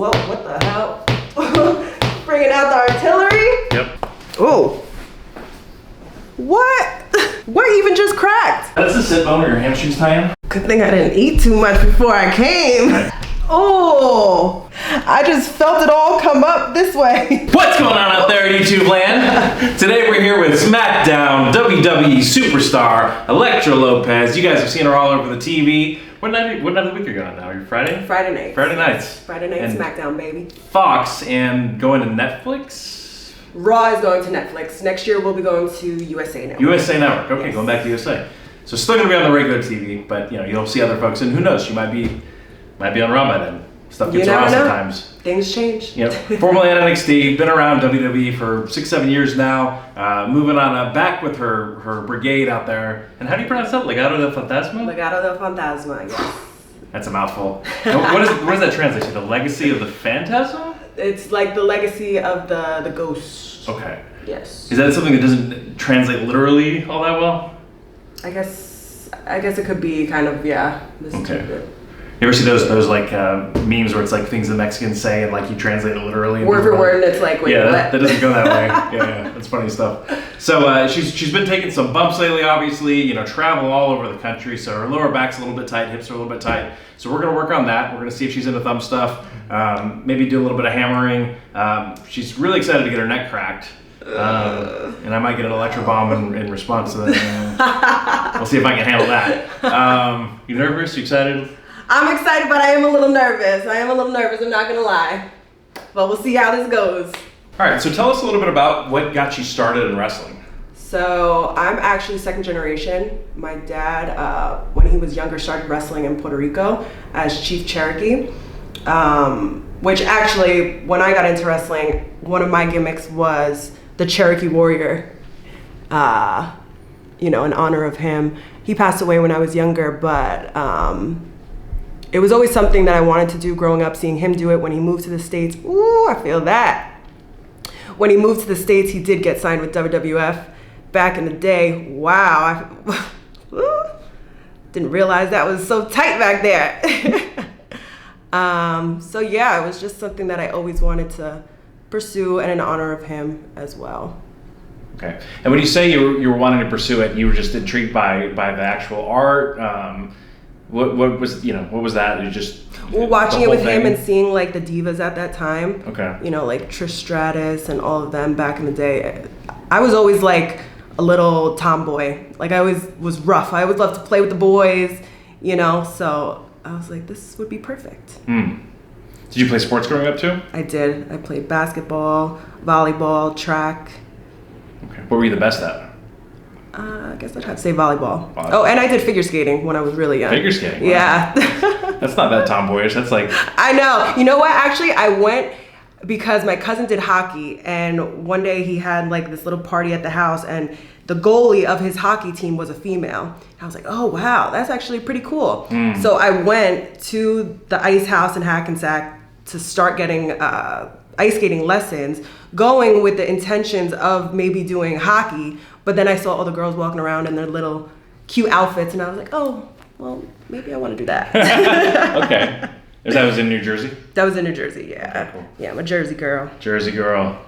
Whoa, what the hell? Bringing out the artillery? Yep. Oh. What? What even just cracked? That's the sit bone or your hamstrings tie-in. Good thing I didn't eat too much before I came. Right. Oh, I just felt it all come up this way. What's going on out there, YouTube land? Today we're here with SmackDown WWE superstar Elektra Lopez. You guys have seen her all over the TV. What night of the week are you on now? Are you Friday? Friday night. Friday nights. Friday night And SmackDown, baby. Fox and going to Netflix? Raw is going to Netflix. Next year we'll be going to USA Network. USA Network. Okay, Yes. Going back to USA. So still going to be on the regular TV, but you'll see other folks, and who knows? She might be on Raw by then. Stuff gets around sometimes. Things change. Formerly at NXT, been around WWE for 6-7 years now. Moving on back with her brigade out there. And how do you pronounce that? Legado Del Fantasma? Legado Del Fantasma, yes. That's a mouthful. What does that translate to? The legacy of the Phantasm? It's like the legacy of the ghost. Okay. Yes. Is that something that doesn't translate literally all that well? I guess it could be kind of, yeah. Okay. You ever see those like memes where it's like things the Mexicans say and like you translate it literally? Word for word, and it's like, wait, what? That doesn't go that way. Yeah, that's funny stuff. So she's been taking some bumps lately, obviously, travel all over the country. So her lower back's a little bit tight, hips are a little bit tight. So we're gonna work on that. We're gonna see if she's into thumb stuff. Maybe do a little bit of hammering. She's really excited to get her neck cracked. And I might get an electro bomb in response to that. We'll see if I can handle that. You nervous? You excited? I'm excited, but I am a little nervous. I'm not gonna lie. But we'll see how this goes. All right, so tell us a little bit about what got you started in wrestling. So I'm actually second generation. My dad, when he was younger, started wrestling in Puerto Rico as Chief Cherokee. Which actually, when I got into wrestling, one of my gimmicks was the Cherokee Warrior. In honor of him. He passed away when I was younger, but it was always something that I wanted to do growing up, seeing him do it when he moved to the States. Ooh, I feel that. When he moved to the States, he did get signed with WWF back in the day. Wow. Didn't realize that was so tight back there. So yeah, it was just something that I always wanted to pursue and in honor of him as well. Okay. And when you say you were wanting to pursue it, you were just intrigued by the actual art. What was that? You just watching it with him and seeing like the divas at that time. Okay. Like Trish Stratus and all of them back in the day. I was always like a little tomboy. Like I always was rough. I always loved to play with the boys. So I was like, this would be perfect. Did you play sports growing up too? I did. I played basketball, volleyball, track. Okay. What were you the best at? I guess I'd have to say volleyball. Oh, and I did figure skating when I was really young. Figure skating? Wow. Yeah. That's not that tomboyish. That's like... I know. You know what? Actually, I went because my cousin did hockey, and one day he had like this little party at the house, and the goalie of his hockey team was a female. I was like, oh, wow, that's actually pretty cool. So I went to the ice house in Hackensack to start getting ice skating lessons, going with the intentions of maybe doing hockey. But then I saw all the girls walking around in their little cute outfits, and I was like, oh, well, maybe I want to do that. Okay. That was in New Jersey? That was in New Jersey, yeah. Okay, cool. Yeah, I'm a Jersey girl. Jersey girl.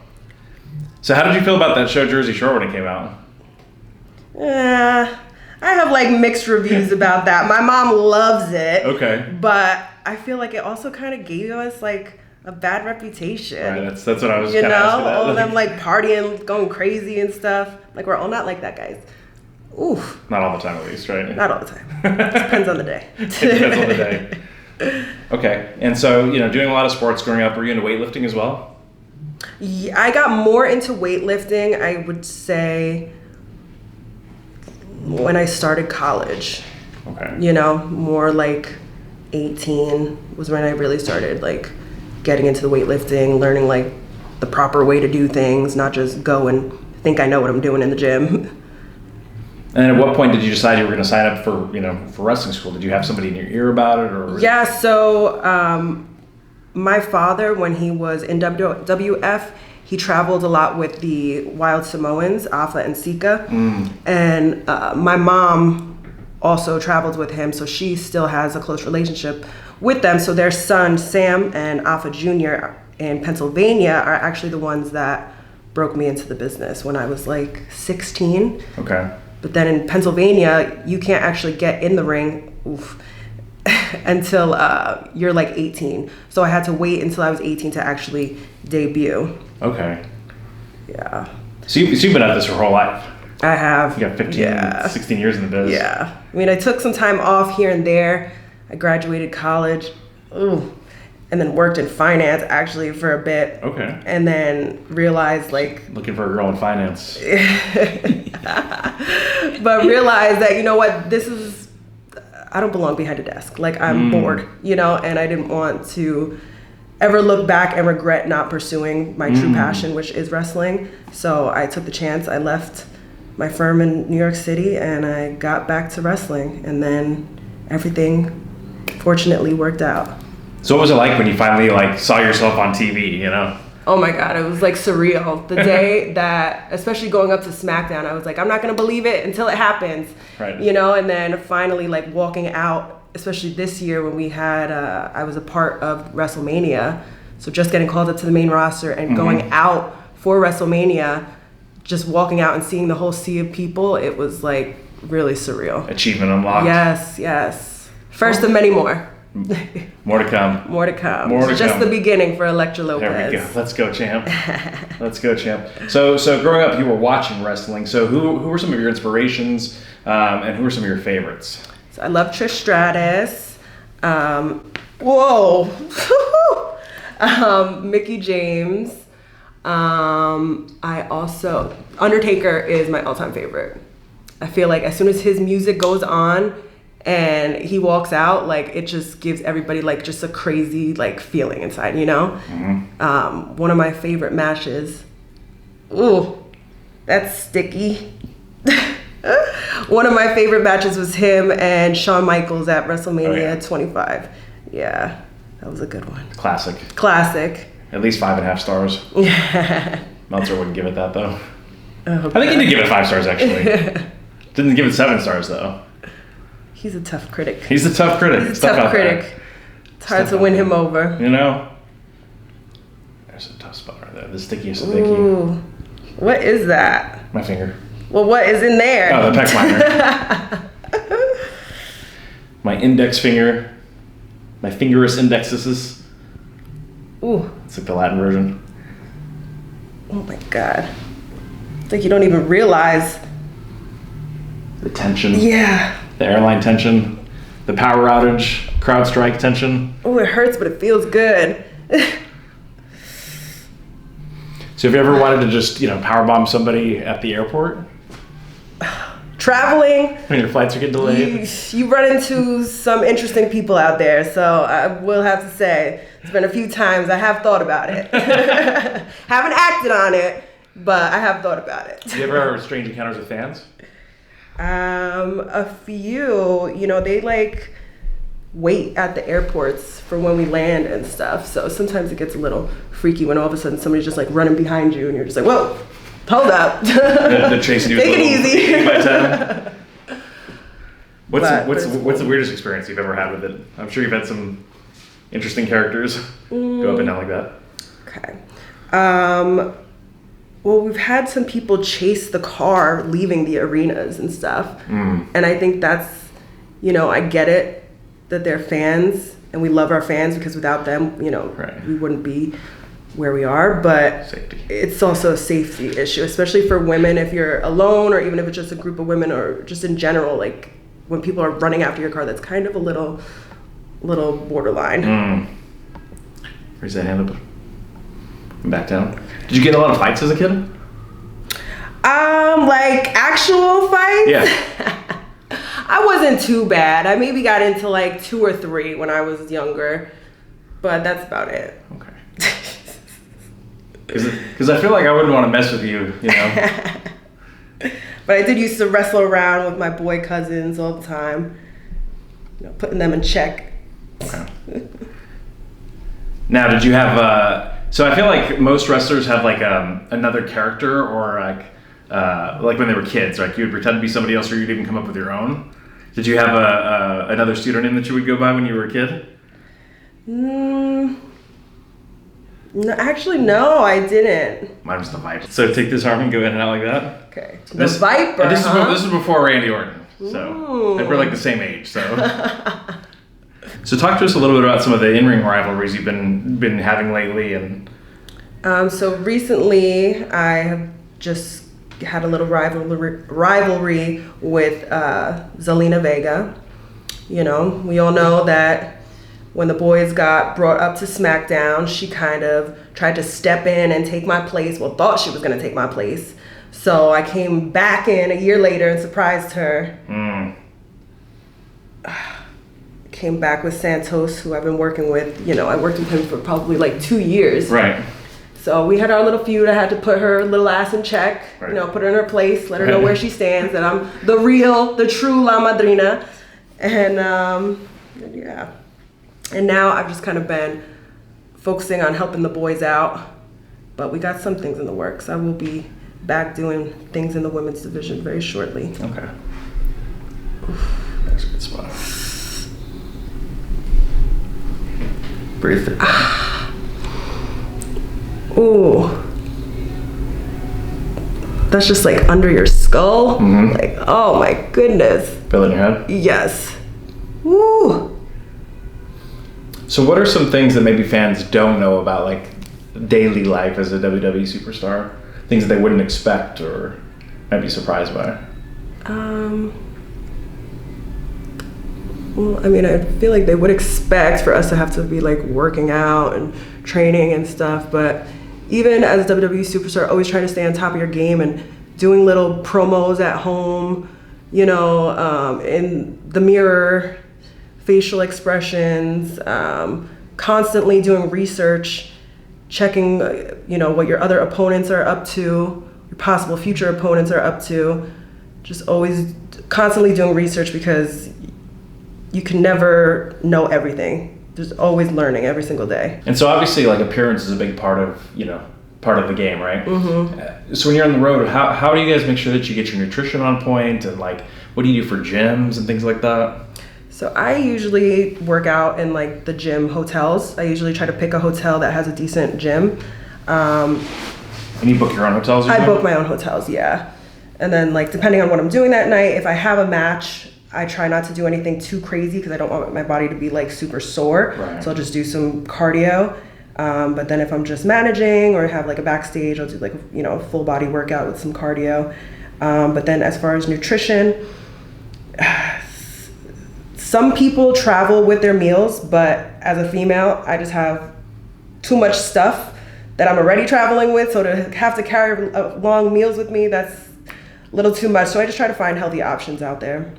So how did you feel about that show Jersey Shore when it came out? I have like mixed reviews about that. My mom loves it. Okay. But I feel like it also kind of gave us like a bad reputation. Right, that's what I was kind of asking. All of them like partying, going crazy and stuff. Like we're all not like that, guys. Oof. Not all the time, at least, right? Not all the time. Depends on the day. It depends on the day. Okay, and so doing a lot of sports growing up. Were you into weightlifting as well? Yeah, I got more into weightlifting, I would say, when I started college. Okay. More like 18 was when I really started like getting into the weightlifting, learning like the proper way to do things, not just go and think I know what I'm doing in the gym. And at what point did you decide you were going to sign up for wrestling school? Did you have somebody in your ear about it, or? Yeah, so my father, when he was in WWF, he traveled a lot with the Wild Samoans, Afa and Sika, and my mom also traveled with him, so she still has a close relationship with them. So their son, Sam and Alpha Jr. in Pennsylvania are actually the ones that broke me into the business when I was like 16. Okay. But then in Pennsylvania, you can't actually get in the ring until you're like 18. So I had to wait until I was 18 to actually debut. Okay. Yeah. So you've been at this your whole life? I have. You got 15, 16 years in the biz. Yeah. I mean, I took some time off here and there. I graduated college. Ooh. And then worked in finance actually for a bit. Okay. And then realized like... Looking for a girl in finance. But realized that, you know what, I don't belong behind a desk. Like, I'm bored, you know, and I didn't want to ever look back and regret not pursuing my true passion, which is wrestling. So I took the chance. I left my firm in New York City and I got back to wrestling. And then everything fortunately worked out. So what was it like when you finally like saw yourself on TV, you know? Oh my God, it was like surreal. The day that, especially going up to SmackDown, I was like, I'm not gonna believe it until it happens. Right. You know, and then finally like walking out, especially this year when we had, I was a part of WrestleMania. So just getting called up to the main roster and going out for WrestleMania, just walking out and seeing the whole sea of people, it was like really surreal. Achievement unlocked. Yes, yes. First of many more. More to come. More to come. More to just come. the beginning for Elektra Lopez. There we go. Let's go, champ. Let's go, champ. So growing up, you were watching wrestling. So who were some of your inspirations, and who were some of your favorites? So I love Trish Stratus. Whoa. Mickey James. I also, Undertaker is my all-time favorite. I feel like as soon as his music goes on and he walks out, like it just gives everybody like just a crazy like feeling inside, you know? One of my favorite matches. Ooh, that's sticky. One of my favorite matches was him and Shawn Michaels at WrestleMania 25. Yeah, that was a good one. Classic. At least 5.5 stars. Yeah. Meltzer wouldn't give it that though. I think he did give it 5 stars actually. Didn't give it 7 stars though. He's a tough critic. He's a tough critic. It's hard to win him over. You know? There's a tough spot right there. The stickiest of sticky. Ooh. What is that? My finger. Well, what is in there? Oh, the pec minor. My index finger. My fingerus indexus. Ooh. It's like the Latin version. Oh my God. It's like you don't even realize. The tension. Yeah. The airline tension. The power outage. Crowd strike tension. Oh, it hurts, but it feels good. So have you ever wanted to just, powerbomb somebody at the airport? Traveling. When your flights are getting delayed? You run into some interesting people out there, so I will have to say, it's been a few times I have thought about it. Haven't acted on it, but I have thought about it. Have you ever had strange encounters with fans? A few, they like wait at the airports for when we land and stuff. So sometimes it gets a little freaky when all of a sudden somebody's just like running behind you and you're just like, whoa, hold up. They're chasing you with Take it easy. 8 by 10. What's the weirdest experience you've ever had with it? I'm sure you've had some interesting characters go up and down like that. Okay. Well, we've had some people chase the car leaving the arenas and stuff. And I think that's, I get it that they're fans and we love our fans because without them, Right. we wouldn't be where we are. But Safety. It's also a safety issue, especially for women. If you're alone or even if it's just a group of women or just in general, like when people are running after your car, that's kind of a little borderline. Raise that hand up and back down. Did you get a lot of fights as a kid? Like actual fights? Yeah. I wasn't too bad. I maybe got into like 2 or 3 when I was younger, but that's about it. Okay. Because I feel like I wouldn't want to mess with you, But I did used to wrestle around with my boy cousins all the time, putting them in check. Okay. Now, did you have? So I feel like most wrestlers have like another character, or like when they were kids, like you would pretend to be somebody else, or you'd even come up with your own. Did you have another pseudonym that you would go by when you were a kid? No, actually, no, I didn't. Mine was the Viper. So take this arm and go in and out like that. Okay. The Viper, this huh? This is before Randy Orton. So Ooh. we're like the same age. So so talk to us a little bit about some of the in-ring rivalries you've been having lately. And so recently I have just had a little rivalry with Zelina Vega. You know, we all know that when the boys got brought up to SmackDown, she kind of tried to step in and take my place. Well, thought she was going to take my place. So I came back in a year later and surprised her. Came back with Santos, who I've been working with. You know, I worked with him for probably like 2 years. Right. So we had our little feud. I had to put her little ass in check. Right. You know, put her in her place, let her know where she stands, that I'm the true La Madrina. And yeah. And now I've just kind of been focusing on helping the boys out. But we got some things in the works. I will be back doing things in the women's division very shortly. Okay. That's a good spot. Breathe through. Ooh. That's just like under your skull. Mm-hmm. Like, oh my goodness. Feel it in your head? Yes. Woo. So what are some things that maybe fans don't know about like daily life as a WWE superstar? Things that they wouldn't expect or might be surprised by? Well, I mean, I feel like they would expect for us to have to be like working out and training and stuff, but even as a WWE superstar, always trying to stay on top of your game and doing little promos at home, you know, in the mirror, facial expressions, constantly doing research, checking, you know, what your other opponents are up to, your possible future opponents are up to. Just always constantly doing research because you can never know everything. There's always learning every single day. And so obviously like appearance is a big part of the game, right? Mm-hmm. So when you're on the road, how do you guys make sure that you get your nutrition on point, and like what do you do for gyms and things like that? So I usually work out in like the gym hotels. I usually try to pick a hotel that has a decent gym. And you book your own hotels? I book my own hotels, yeah. And then like depending on what I'm doing that night, if I have a match, I try not to do anything too crazy because I don't want my body to be like super sore. Right. So I'll just do some cardio. But then if I'm just managing or have like a backstage, I'll do like, you know, a full body workout with some cardio. But then as far as nutrition, some people travel with their meals, but as a female, I just have too much stuff that I'm already traveling with. So to have to carry long meals with me, that's a little too much. So I just try to find healthy options out there.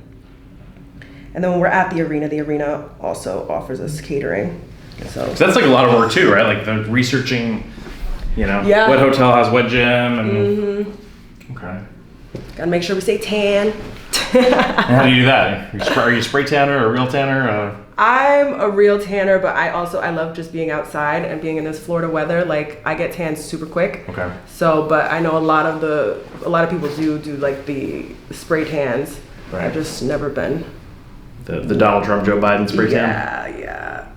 And then when we're at the arena also offers us catering. So that's like a lot of work too, right? Like the researching, you know, what hotel has what gym and okay. Gotta make sure we stay tan. And how do you do that? Are you a spray tanner or a real tanner? I'm a real tanner, but I love just being outside and being in this Florida weather. Like I get tanned super quick. Okay. So, but I know a lot of people do like the spray tans. Right. I've just never been. The Donald Trump, Joe Biden spray tan? Yeah.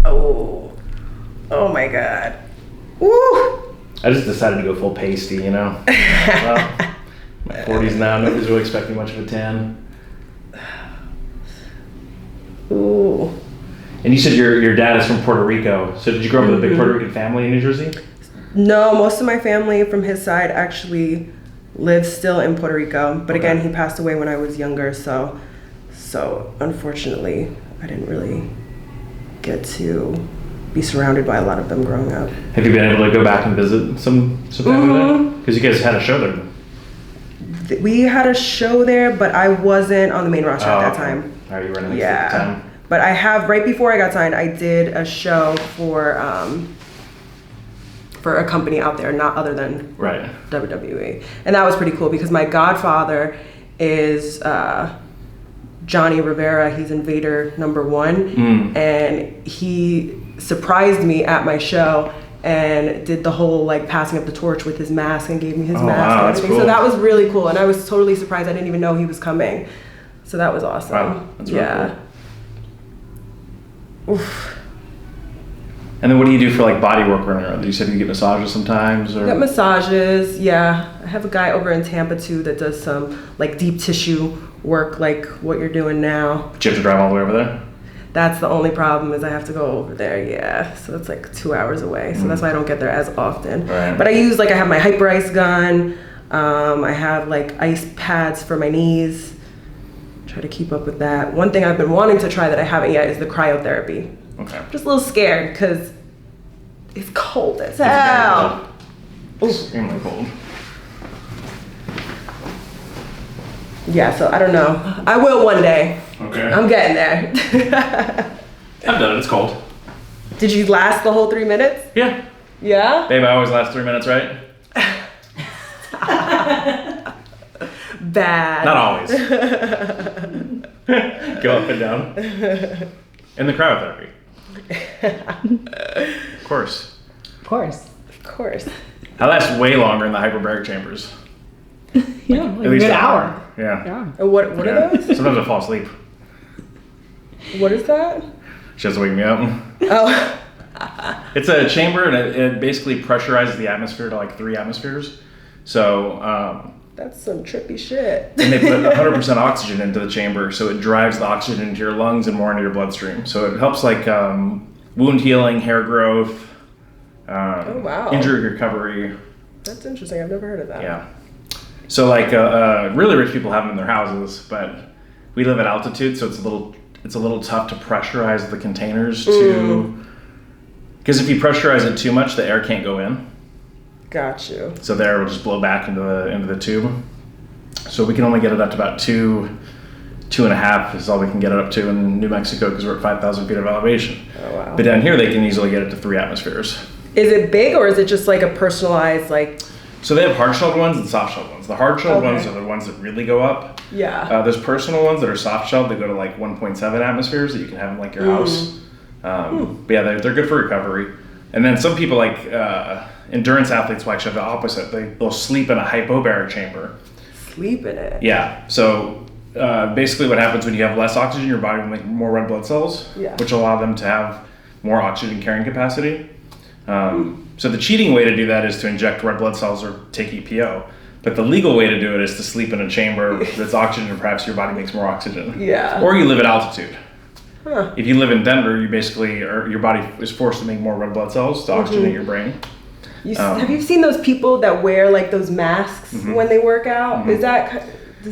Oh my God. Woo! I just decided to go full pasty, you know? Well, my 40s now, nobody's really expecting much of a tan. Ooh. And you said your dad is from Puerto Rico. So did you grow up with a big Puerto Rican family in New Jersey? No, most of my family from his side actually lives still in Puerto Rico. But again, he passed away when I was younger, so unfortunately, I didn't really get to be surrounded by a lot of them growing up. Have you been able to go back and visit some family there? Because you guys had a show there. We had a show there, but I wasn't on the main roster at that time. Are you running at the time? But I have, right before I got signed, I did a show for a company out there, not other than WWE. And that was pretty cool because my godfather is Johnny Rivera. He's Invader #1. And he surprised me at my show and did the whole like passing up the torch with his mask and gave me his mask and everything. Cool. So that was really cool. And I was totally surprised. I didn't even know he was coming. So that was awesome. Wow, that's really cool. Oof. And then what do you do for like body work running around? You said you get massages sometimes, or Get massages, yeah. I have a guy over in Tampa too that does some like deep tissue work, like what you're doing now. do you have to drive all the way over there? That's the only problem is I have to go over there, yeah. So it's like 2 hours away. So that's why I don't get there as often. Right. But I use I have my hyper ice gun. I have like ice pads for my knees. Try to keep up with that. One thing I've been wanting to try that I haven't yet is the cryotherapy. Okay. I'm just a little scared because it's cold as hell. It's extremely cold. Yeah, so I don't know. I will one day. Okay. I'm getting there. I've done it. It's cold. Did you last the whole 3 minutes? Yeah. Yeah? Babe, I always last 3 minutes, right? Bad. Not always. Go up and down. In the cryotherapy. Of course. Of course. Of course. I last way longer in the hyperbaric chambers. Yeah, like At least an an hour. Yeah. Yeah. What Yeah. are those? Sometimes I fall asleep. What is that? She has to wake me up. Oh. It's a chamber, and it basically pressurizes the atmosphere to like 3 atmospheres. So, That's some trippy shit. and they put 100% oxygen into the chamber, so it drives the oxygen into your lungs and more into your bloodstream. So it helps like wound healing, hair growth, Oh, wow. injury recovery. That's interesting. I've never heard of that. Yeah. So like really rich people have them in their houses, but we live at altitude, so it's a little tough to pressurize the containers to, because if you pressurize it too much, the air can't go in. Got you. So the air will just blow back into the tube. So we can only get it up to about 2.5 is all we can get it up to in New Mexico because we're at 5,000 feet of elevation. Oh, wow. But down here they can easily get it to 3 atmospheres. Is it big or is it just like a personalized, like... So they have hard-shelled ones and soft-shelled ones. The hard-shelled Okay. ones are the ones that really go up. Yeah. There's personal ones that are soft-shelled that go to like 1.7 atmospheres that you can have in like your house. But yeah, they're good for recovery. And then some people like endurance athletes will actually have the opposite. They'll sleep in a hypobaric chamber. Sleep in it. Yeah. So basically what happens when you have less oxygen, your body will make more red blood cells, Yeah. which allow them to have more oxygen carrying capacity. So the cheating way to do that is to inject red blood cells or take EPO. But the legal way to do it is to sleep in a chamber that's oxygen, and perhaps your body makes more oxygen. Yeah. Or you live at altitude. Huh. If you live in Denver, you basically, or your body is forced to make more red blood cells to oxygenate your brain. Have you seen those people that wear like those masks when they work out? Does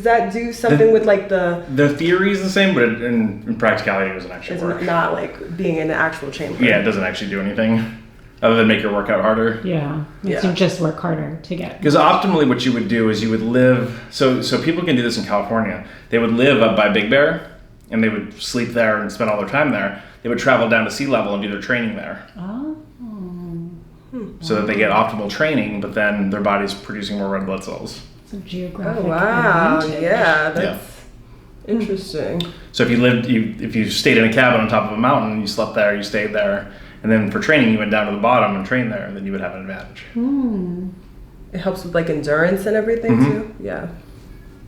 that do something with like the... The theory is the same, but in practicality it doesn't actually It's work. not like being in the actual chamber. Yeah, it doesn't actually do anything other than make your workout harder. Yeah. Makes Yeah. you just work harder to get. Because optimally what you would do is you would live, so people can do this in California. They would live up by Big Bear and they would sleep there and spend all their time there. They would travel down to sea level and do their training there. Oh. So that they get optimal training, but then their body's producing more red blood cells. So geographic. Oh, wow. advantage. Yeah, that's interesting. So if you stayed in a cabin on top of a mountain and you slept there, you stayed there, and then for training you went down to the bottom and trained there, then you would have an advantage. It helps with like endurance and everything too. Yeah.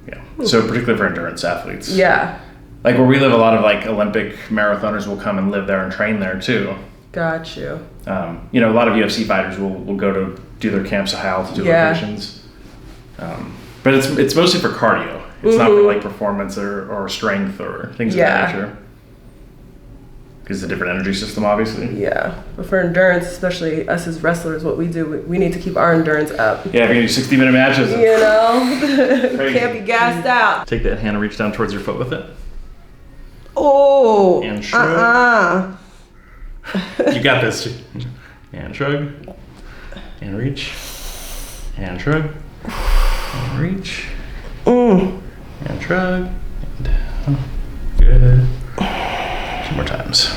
Yeah. So particularly for endurance athletes. Yeah. Like where we live, a lot of like Olympic marathoners will come and live there and train there too. Got you. A lot of UFC fighters will go to do their camps at high altitude locations. But it's mostly for cardio. It's not for like performance or strength or things of that nature. Because it's a different energy system, obviously. Yeah. But for endurance, especially us as wrestlers, what we do, we need to keep our endurance up. Yeah, if you do 60-minute matches. You know? Crazy. Can't be gassed out. Take that hand and reach down towards your foot with it. Oh. And shrug. You got this. And shrug. And reach. And shrug. And reach. And shrug. And down. Good. 2 more times.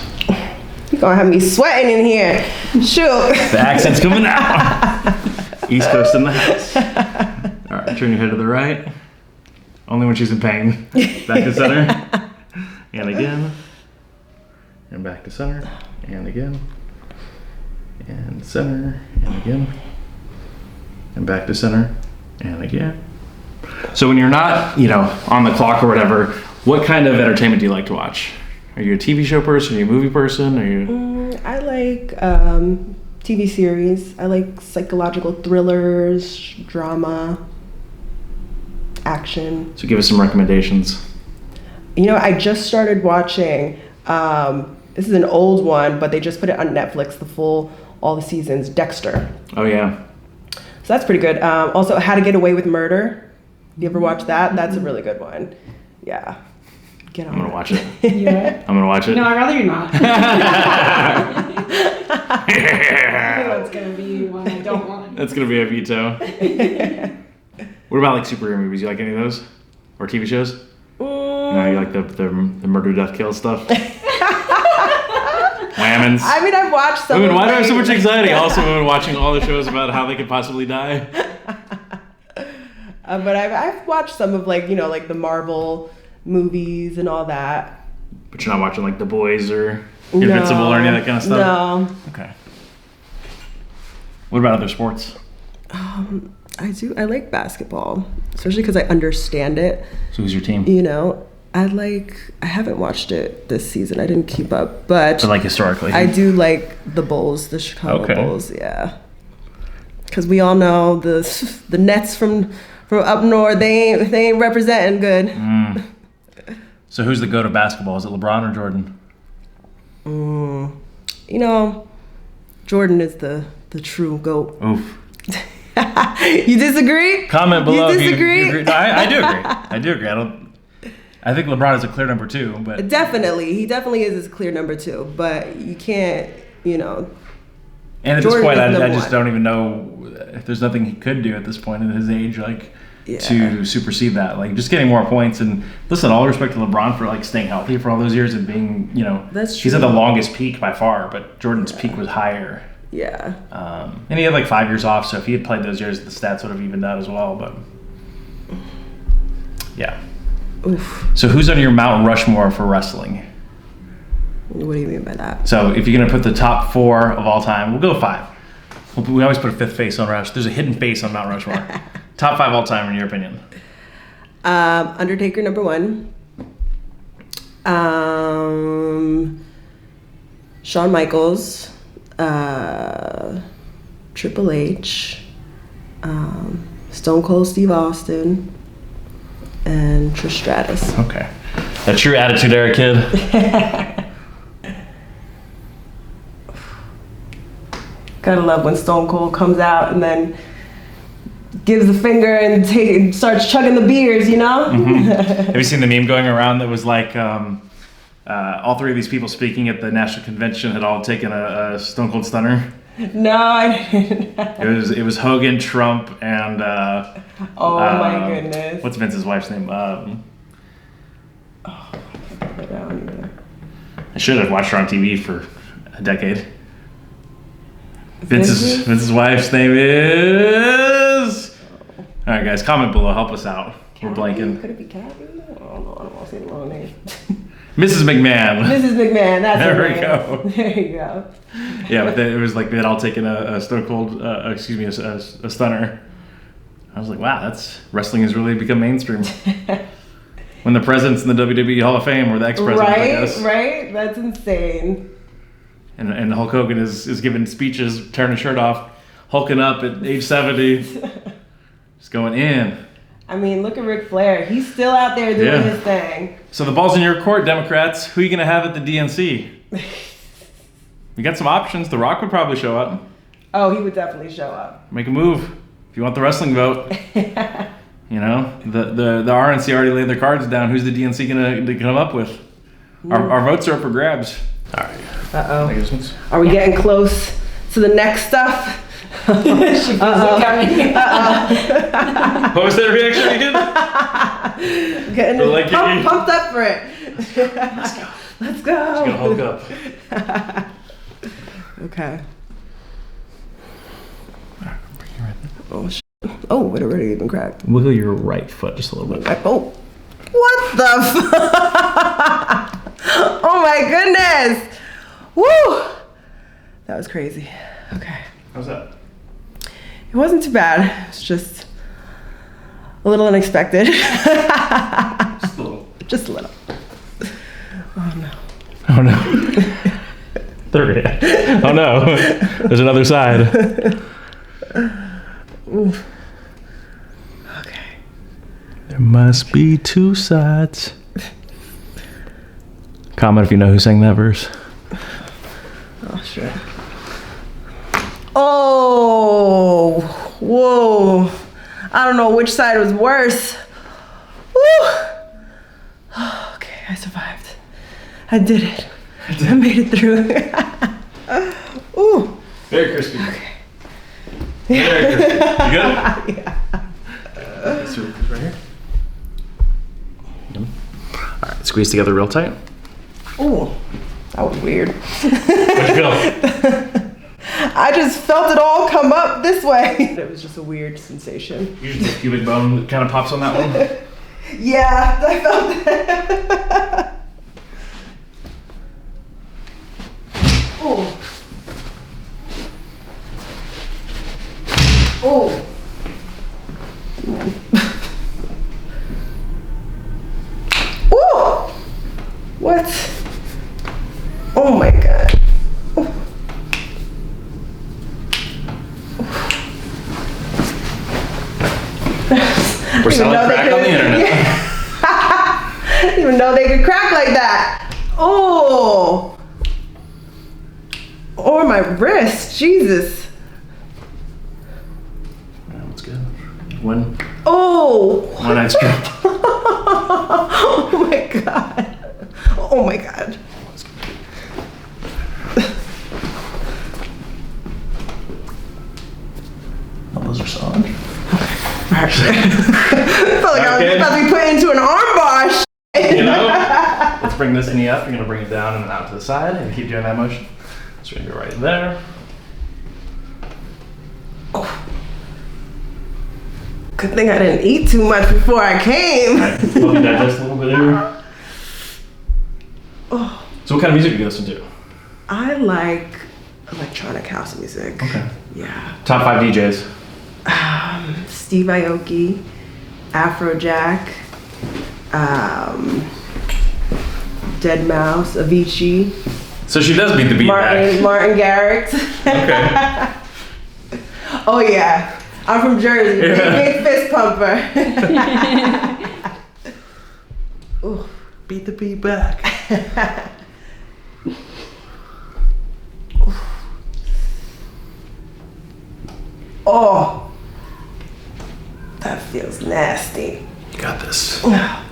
You're gonna have me sweating in here. Shoot. The accent's coming out. East Coast in the house. All right, turn your head to the right. Only when she's in pain. Back to center. And again. And back to center. And again. And center. And again. And back to center. And again. So when you're not, on the clock or whatever, what kind of entertainment do you like to watch? Are you a TV show person? Are you a movie person? Are you? I like TV series. I like psychological thrillers, drama, action. So give us some recommendations. You know, I just started watching, this is an old one, but they just put it on Netflix, all the seasons, Dexter. Oh, yeah. So that's pretty good. Also, How to Get Away with Murder. You ever watch that? That's a really good one. Yeah. Get on I'm going to it. watch it. You right? I'm going to watch it. No, I'd rather you not. That's gonna be one I don't want. That's going to be a veto. What about like superhero movies? You like any of those? Or TV shows? No, you like the murder, death, kill stuff? Whammons? I mean, I've watched some. Women, why do I have so much anxiety? Also, women watching all the shows about how they could possibly die. But I've watched some of like the Marvel movies and all that. But you're not watching like The Boys or Invincible or any of that kind of stuff? No. Okay. What about other sports? I like basketball, especially because I understand it. So who's your team? I haven't watched it this season. I didn't keep up, but like historically. I do like the Bulls, the Chicago Okay. Bulls, yeah. Because we all know the Nets from up north, they ain't representing good. So who's the GOAT of basketball? Is it LeBron or Jordan? Jordan is the true GOAT. Oof. You disagree? Comment below. You if disagree? agree. No, I do agree. I do agree. I think LeBron is a clear number 2, but Definitely, he definitely is his clear number 2. But you can't, and at Jordan this point, is I number just 1. don't even know if there's nothing he could do at this point at his age, to supersede that. Like just getting more points. And listen, all respect to LeBron for staying healthy for all those years and being, That's he's at true. the longest peak by far, but Jordan's peak was higher. Yeah. And he had 5 years off, so if he had played those years, the stats would have evened out as well. But yeah. Oof. So who's on your Mount Rushmore for wrestling? What do you mean by that? So if you're gonna put the top 4 of all time, we'll go 5. We always put a 5th face on Rush. There's a hidden face on Mount Rushmore. Top 5 all time in your opinion? Undertaker number 1. Shawn Michaels. Triple H. Stone Cold Steve Austin. And Trish Stratus. Okay. A true attitude era kid. Gotta love when Stone Cold comes out and then gives the finger and starts chugging the beers, Have you seen the meme going around that was all 3 of these people speaking at the national convention had all taken a Stone Cold Stunner? No, I didn't. It was Hogan, Trump, and Oh my goodness. what's Vince's wife's name? I don't either. I should have watched her on TV for a decade. Vince's? Vince's wife's name is. All right, guys, comment below. Help us out. We're blanking. Could it be Kathy? I don't know. I don't want to say the wrong name. Mrs. McMahon. Mrs. McMahon. That's There her we name. go. There you go. Yeah, but then it was they'd all taken a Stone Cold, a stunner. I was like, wow, wrestling has really become mainstream. When the presidents in the WWE Hall of Fame were the ex-presidents, I guess. Right? That's insane. And Hulk Hogan is giving speeches, tearing his shirt off, hulking up at age 70, just going in. I mean, look at Ric Flair. He's still out there doing his thing. So the ball's in your court, Democrats. Who are you going to have at the DNC? We got some options. The Rock would probably show up. Oh, he would definitely show up. Make a move if you want the wrestling vote. The RNC already laid their cards down. Who's the DNC going to come up with? Our votes are up for grabs. All right. Uh-oh. Are we getting close to the next stuff? What was that reaction again? Getting Like pumped up for it. Let's go. Let's go. Just gonna hulk up. Okay. Oh, oh, it already even cracked. Wiggle your right foot just a little bit. Oh, what the Oh my goodness. Woo. That was crazy. Okay. How's that? It wasn't too bad. It's just a little unexpected. Just a little. Just a little. Oh no. Oh no. There it is. Oh no, there's another side. Oof. Okay. There must be two sides. Comment if you know who sang that verse. Oh, sure. Oh, whoa. I don't know which side was worse. Woo. Okay, I survived. I did it. I made it through. Ooh. Very crispy. Okay. Very crispy. You good? Yeah. Let's do it right here. All right, squeeze together real tight. Ooh, that was weird. What'd you feel? I just felt it all come up this way. It was just a weird sensation. Usually the pubic bone kind of pops on that one. Yeah, I felt that. Oh. Oh. Oh. What? Oh my god. We're selling crack on the internet. Yeah. I didn't even know they could crack like that. Oh. Or my wrist. Jesus. That's good. One. Oh. One ice cream. Oh my god. Oh my god. Oh, those are solid. I felt like I was about to be put into an arm bar. You know? Let's bring this knee up. You're going to bring it down and out to the side and keep doing that motion. So we're going to go right there. Oh. Good thing I didn't eat too much before I came. All right, help you digest a little bit here. Oh. So what kind of music do you listen to? I like electronic house music. Okay. Yeah. Top 5 DJs. Steve Aoki, Afrojack, Dead Mouse, Avicii. So she does beat the beat back. Martin Garrix. Okay. Oh yeah, I'm from Jersey. Big fist pumper. Ooh. Beat the beat back. Oh, that feels nasty. You got this. Kind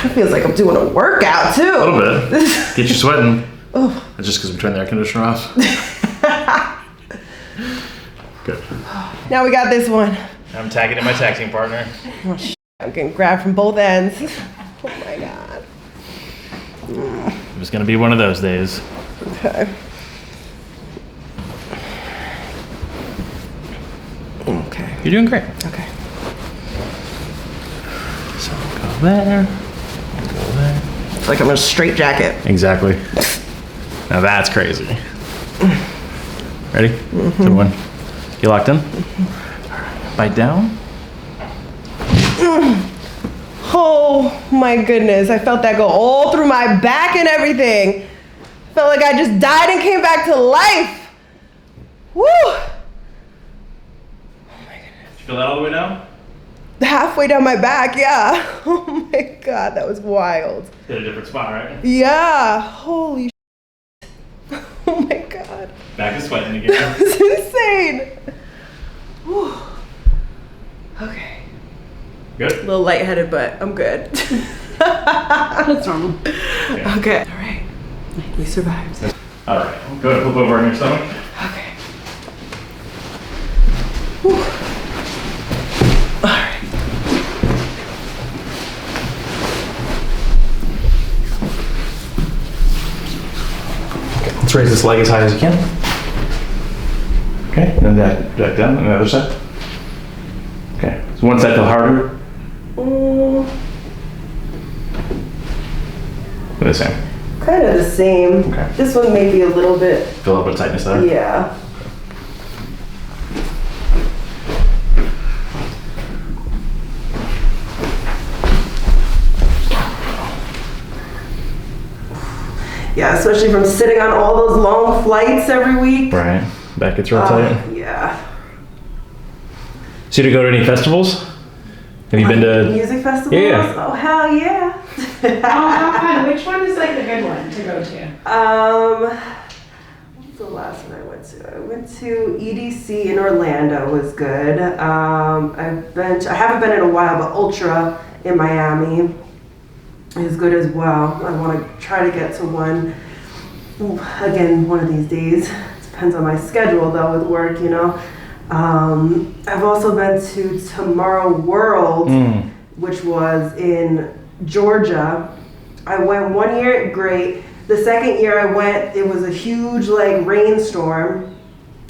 of feels like I'm doing a workout too. A little bit. Get you sweating. Oh. That's just because we turned the air conditioner off. Good. Now we got this one. I'm tagging in my tag team partner. Oh, I'm getting grabbed from both ends. Oh my god. It was gonna be one of those days. Okay. Okay. You're doing great. Okay. So go there. Go there. It's like I'm in a straight jacket. Exactly. Now that's crazy. Ready? Good one. You locked in? Bite down. Oh my goodness. I felt that go all through my back and everything. Felt like I just died and came back to life. Woo! Feel that all the way down? Halfway down my back, yeah. Oh my god, that was wild. Hit a different spot, right? Yeah, holy shit. Oh my god. Back is sweating That again. was insane. Whew. Okay. Good? A little lightheaded, but I'm good. That's normal. Yeah. Okay. All right. We survived. All right. Go ahead and flip over on your stomach. Okay. Whew. All right. Okay. Let's raise this leg as high as you can. Okay. And then back down on the other side. Okay. So one side feel harder. The same. Kind of the same. Okay. This one may be a little bit. Feel a little bit of tightness there. Yeah. Yeah, especially from sitting on all those long flights every week. Right. Back gets real tight. Yeah. So you to go to any festivals? Have you been to music festivals? Yeah. Oh hell yeah. Oh, how fun. Which one is like the good one to go to? What's the last one I went to? I went to EDC in Orlando. Was good. I haven't been in a while, but Ultra in Miami is good as well. I want to try to get to one again one of these days. Depends on my schedule though with work, you know. I've also been to Tomorrow World, which was in Georgia. I went one year, great. The second year I went, it was a huge like rainstorm,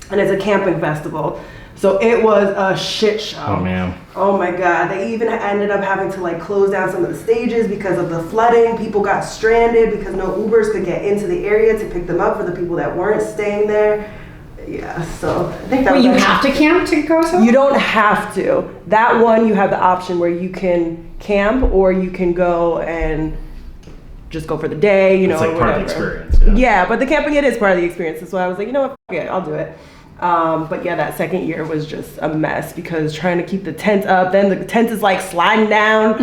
and it's a camping festival. So it was a shit show. Oh man. Oh my God. They even ended up having to like close down some of the stages because of the flooding. People got stranded because no Ubers could get into the area to pick them up for the people that weren't staying there. Yeah, so I think that Wait, you have to camp to go somewhere? You don't have to. That one you have the option where you can camp or you can go and just go for the day, you know. It's like or part of the whatever. experience. Yeah, but the camping, it is part of the experience. That's why I was like, you know what, fuck it, I'll do it. But yeah, that second year was just a mess because trying to keep the tent up, then the tent is like sliding down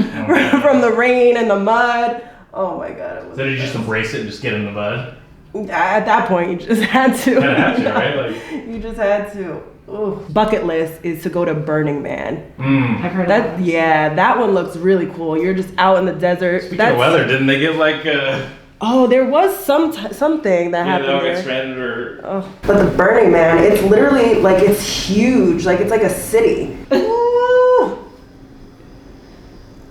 from the rain and the mud. Oh my God. It was So did you just embrace it and just get in the mud? At that point, you just had to. Kind of have to, right? Like, you just had to. Ooh. Bucket list is to go to Burning Man. I've heard That that. yeah, that one looks really cool. You're just out in the desert. speaking of weather, didn't they get like Oh, there was something that happened they all there. get stranded or Oh. But the Burning Man, it's literally like it's huge. Like it's like a city. Ooh.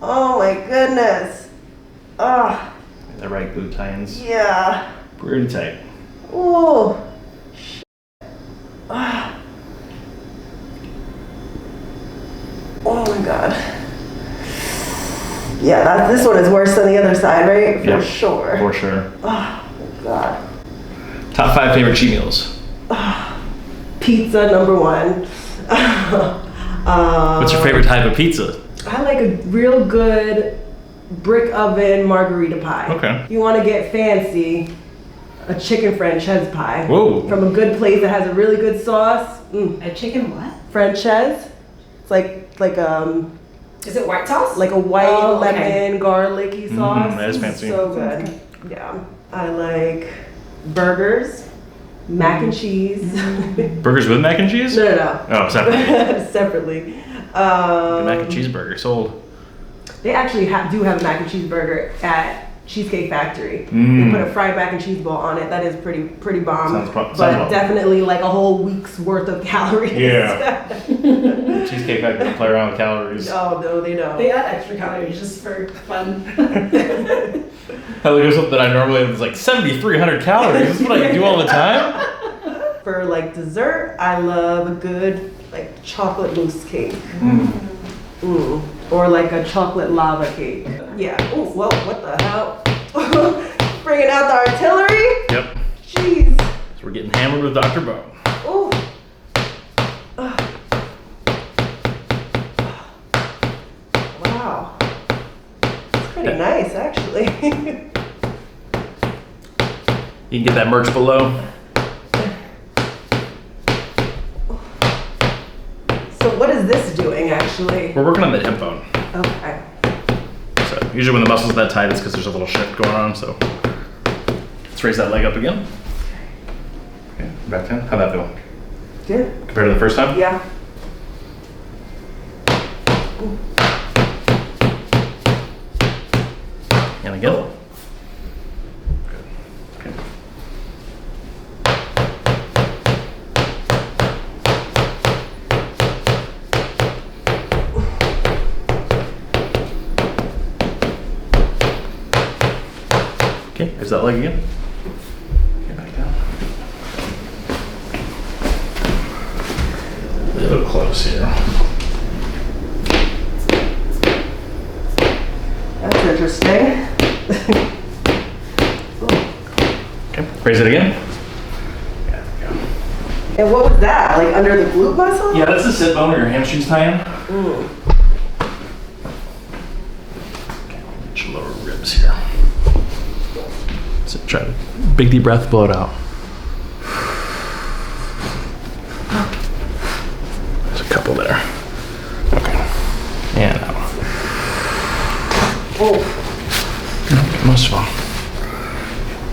Oh my goodness. Oh the right boot tie-ins. yeah. Pretty tight. Ooh. Ah. Oh my God. Yeah, this one is worse than the other side, right? For Yep, sure. For sure. Oh my God. Top 5 favorite cheat meals. Pizza number one. What's your favorite type of pizza? I like a real good brick oven margarita pie. Okay. If you want to get fancy, a chicken franchise pie. Whoa. From a good place that has a really good sauce. A chicken what? Franchise. It's like Is it white sauce? a white Oh, okay. lemon garlicky sauce. that is fancy. So good. Yeah. I like burgers, mac and cheese. Burgers with mac and cheese? No. Oh, separately. Separately. The mac and cheeseburger sold. They actually do have a mac and cheese burger at Cheesecake Factory. Mm. They put a fried mac and cheese ball on it. That is pretty bomb. Sounds but bomb. definitely like a whole week's worth of calories. Yeah. Cheesecake Factory don't play around with calories. Oh no, they don't. They add extra calories just for fun. Hell, here's something that I normally have is like 7,300 calories. This is what I do all the time. For like dessert, I love a good like chocolate mousse cake. Or like a chocolate lava cake. Yeah. Oh, whoa, what the hell? Bringing out the artillery? Yep. Jeez. So we're getting hammered with Dr. Beau. Oh. Wow. It's pretty nice, actually. You can get that merch below. So what is this doing, actually? We're working on the hip bone. Okay. So usually when the muscle's that tight, it's because there's a little shift going on. So let's raise that leg up again. Okay, back 10. How'd that feel? Good. Compared to the first time? Yeah. And again. Good. Okay. Okay, here's that leg again. Okay, back down. A little close here. That's interesting. Okay, raise it again. Yeah, there we go. And what was that? Like under the glute muscle? Yeah, that's the sit bone or your hamstrings tie in. Okay, get your lower ribs here. So try to Big deep breath, blow it out. There's a couple there. Okay. And that one. Oh. Okay, most of them.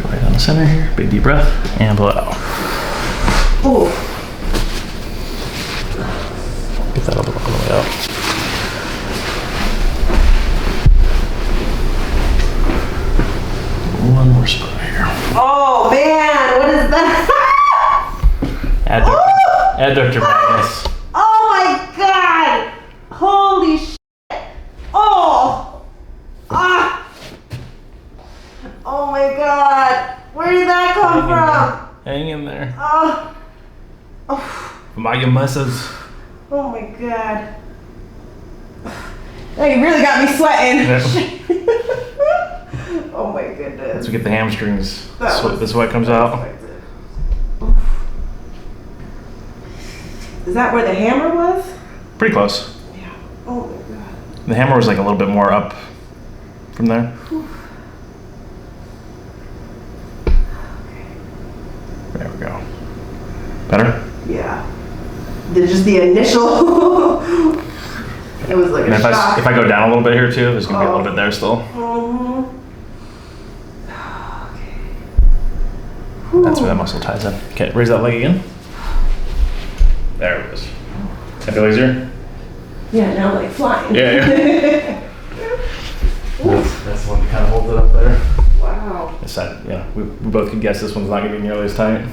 Go right down the center here. Big deep breath and blow it out. Oh. Get that all the way up. One more spot here. Oh man, what is that? Adductor magnus. Oh my god! Holy shit! Oh! Ah! Oh my god! Where did that come from? Hang in there. Oh! My muscles. Oh my god! That really got me sweating. Oh my goodness! Let's get the hamstrings. That This sweat comes out. Is that where the hammer was? Pretty close. Yeah. Oh my god. The hammer was like a little bit more up from there. There we go. Better? Yeah. Just the initial. It was like And a shock. if I go down a little bit here too, there's gonna be a little bit there still. Okay. That's where that muscle ties in. Okay, raise that leg again. There it is. That feel easier? Yeah, now like flying. Yeah. That's the one that kind of holds it up there. Wow. This side, yeah, we both could guess this one's not gonna be nearly as tight.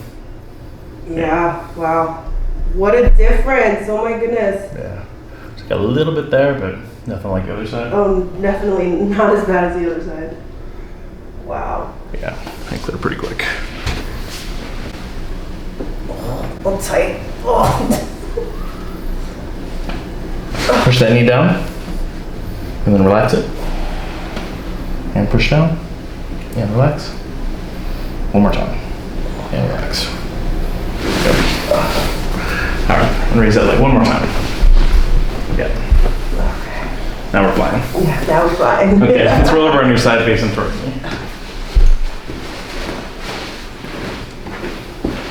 Yeah, wow. What a difference. Oh my goodness. Yeah. It's got a little bit there, but nothing like the other side. Oh, definitely not as bad as the other side. Wow. Yeah, I clear pretty quick. Oh, tight. Oh. Push that knee down, and then relax it. And push down, and relax. One more time, and relax. Good. All right, and raise that leg one more time. Yeah. Okay. Now we're flying. Yeah, that was fine. Okay, let's roll over on your side facing towards me.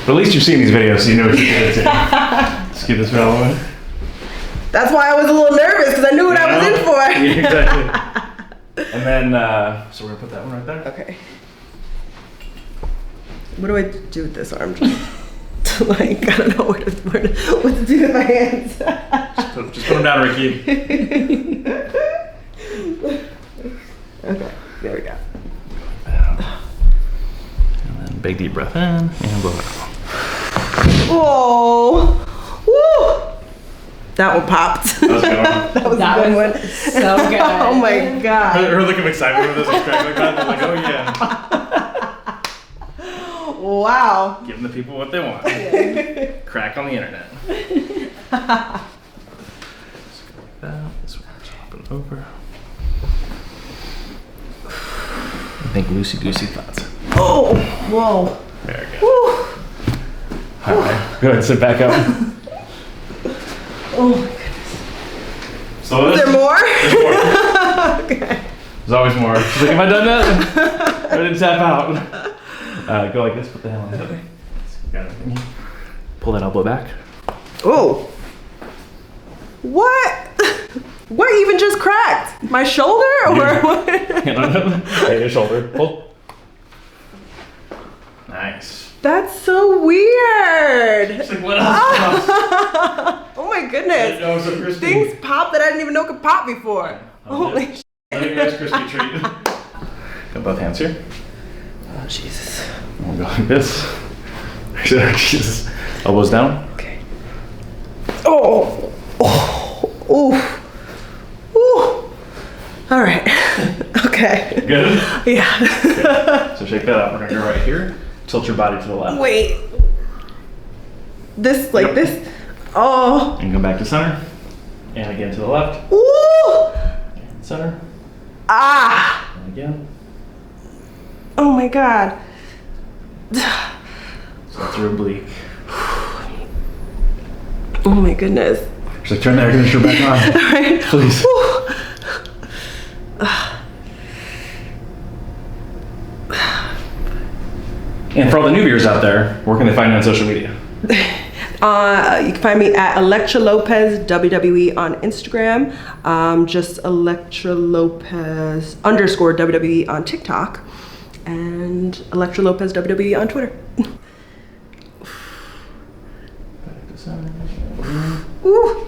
But at least you've seen these videos, so you know what you're getting into. Let's keep this all the way. That's why I was a little nervous, because I knew what I was in for. Yeah, exactly. And then, so we're gonna put that one right there. Okay. What do I do with this arm? Like, I don't know what to do with my hands. Just put them down, Ricky. Okay, there we go. And then big deep breath in and blow it out. Whoa! Woo! That one popped. That was a good one. That was a good one. So good. Oh my god. Her look of excitement with this is cracking like that. They're like, oh yeah. Wow. Giving the people what they want. Crack on the internet. Just go like that. This one's hopping over. I think loosey goosey thoughts. Oh, whoa. There we go. Woo. All right, go ahead, sit back up. Oh my goodness. So Is there more? There's more. Okay. There's always more. She's like, have I done that? I didn't tap out. Go like this, put the hand on the other. Pull that elbow back. Oh. What? What even just cracked? My shoulder or what? Hand on him. Hey, your shoulder. Pull. Nice. That's so weird. She's like, what else? Oh my goodness. Oh, so crispy. Things pop that I didn't even know could pop before. Holy shit. I think that's crispy treat. Got both hands here. Oh, Jesus. We'll go like this. Jesus. Elbows down. Okay. Oh. Oh. Ooh. Ooh. All right. Okay. Good? Yeah. Okay. So shake that up. We're going to go right here. Tilt your body to the left. Wait. This, like this? Oh. And go back to center. And again to the left. Ooh. And center. Ah. And again. Oh my God. So that's real bleak. Oh my goodness. She's like, turn the air conditioner back on. All right. Please. And for all the new viewers out there, where can they find you on social media? You can find me at Elektra Lopez WWE on Instagram. Just Elektra Lopez _ WWE on TikTok. And Elektra Lopez WWE on Twitter. Ooh.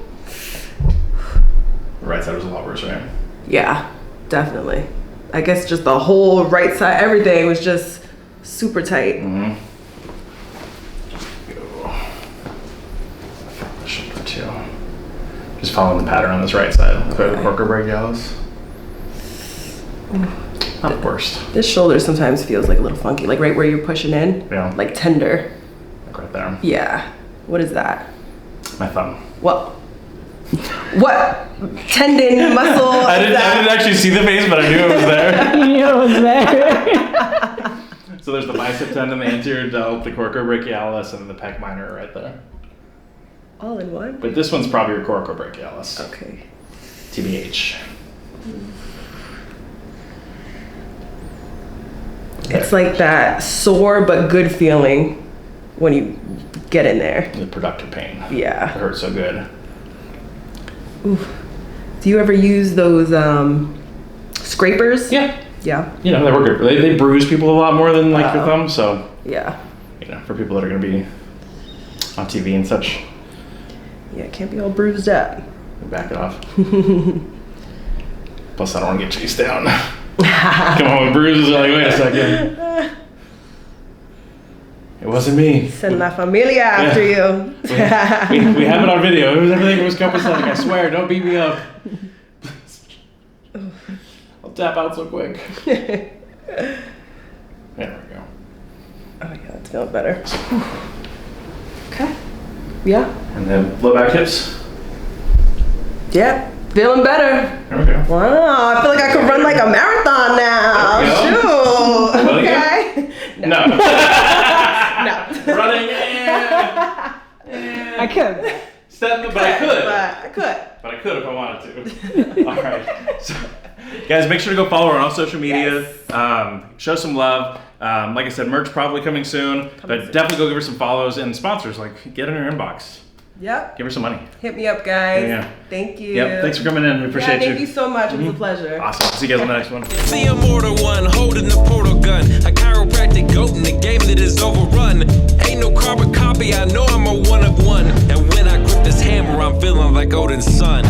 The right side was a lot worse, right? Yeah, definitely. I guess just the whole right side, everything was just super tight. Mm-hmm. Shoulder too. Just following the pattern on this right side. Okay. The corker brachialis. Not the worst. This shoulder sometimes feels like a little funky, like right where you're pushing in. Yeah. Like tender. Like right there. Yeah. What is that? My thumb. What tendon, muscle? I didn't actually see the face, but I knew it was there. You knew it was there. So there's the bicep tendon, the anterior delt, the coracobrachialis, and the pec minor right there. All in one? But this one's probably your coracobrachialis. Okay. TBH. It's like that sore but good feeling when you get in there. The productive pain. Yeah. It hurts so good. Oof. Do you ever use those scrapers? Yeah. Yeah. You know, they work good. They bruise people a lot more than like your thumb, so. Yeah. You know, for people that are going to be on TV and such. Yeah, it can't be all bruised up. Back it off. Plus, I don't want to get chased down. Come on with bruises. Like, wait a second. It wasn't me. Send La Familia after you. We have it on video. Everything was copacetic. I swear. Don't beat me up. I'll tap out so quick. There we go. Oh yeah, it's feeling better. Okay. Yeah. And then low back hips. Yeah. Feeling better. There we go. Wow, I feel like I could run like a marathon now. Shoot. Well, Okay. No. No. Running. I could. But I could. But I could if I wanted to. All right. So, guys, make sure to go follow her on all social media. Yes. Show some love. Like I said, merch probably coming soon. But definitely go give her some follows and sponsors. Like, get in her inbox. Yep. Give her some money. Hit me up, guys. Yeah. Thank you. Yep. Thanks for coming in. We appreciate Thank you so much. It was a pleasure. Awesome. See you guys on the next one. See a mortal one holding the portal gun. A chiropractic goat in the game that is overrun. Ain't no carbon copy, I know I'm a one of one. And when I grip this hammer, I'm feeling like Odin's son.